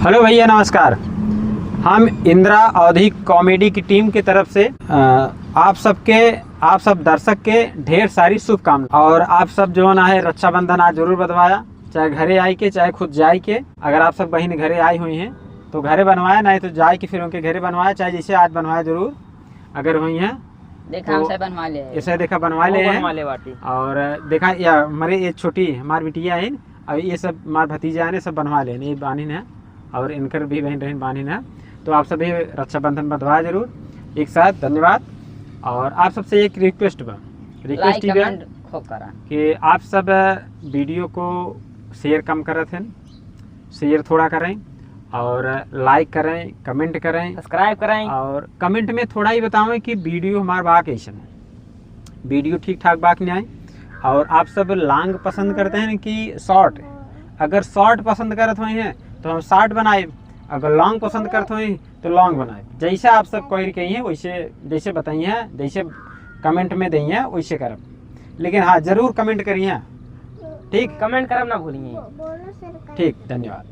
Hello भैया, नमस्कार। हम इंदिरा अवधी कॉमेडी की टीम की तरफ से आप सब दर्शक के ढेर सारी शुभकामनाएं। और आप सब जो ना है रक्षाबंधन आज जरूर बंधवाया, चाहे घरे आई के चाहे खुद जाए के। अगर आप सब बहन घरे आई हुई हैं तो घरे बनवाया, नहीं तो जाए के फिर उनके घरे बनवाया, चाहे जैसे आज बनवाया जरूर। अगर हुई हैं देखा हमसे बनवा ले, ऐसे देखा बनवा ले हैं। और देखा या हमारे ये छोटी हमारी बिटिया है, अब ये सब हमारे भतीजा है, सब बनवा लें, ये बानिन है और इनकर भी बहन बानिन है। तो आप सभी रक्षाबंधन बंधवाया जरूर एक साथ। धन्यवाद। और आप सबसे एक रिक्वेस्ट लाइक कमेंट खूब करा कि आप सब वीडियो को शेयर कम करत हैं, शेयर थोड़ा करें और लाइक करें, कमेंट करें, सब्सक्राइब करें। और कमेंट में थोड़ा ही बताएं कि वीडियो हमारा बा कैसे है, वीडियो ठीक ठाक बा कि नहीं आए। और आप सब लॉन्ग पसंद करते हैं कि शॉर्ट? अगर शॉर्ट पसंद करते हुए हैं तो हम शॉर्ट बनाए, अगर लॉन्ग पसंद करते हुए तो लॉन्ग बनाए। जैसे आप सब कोई कही है वैसे, जैसे बताइए, जैसे कमेंट में दी है वैसे करब। लेकिन हाँ, जरूर कमेंट करिए, ठीक? कमेंट करब ना भूलिए। ठीक, धन्यवाद।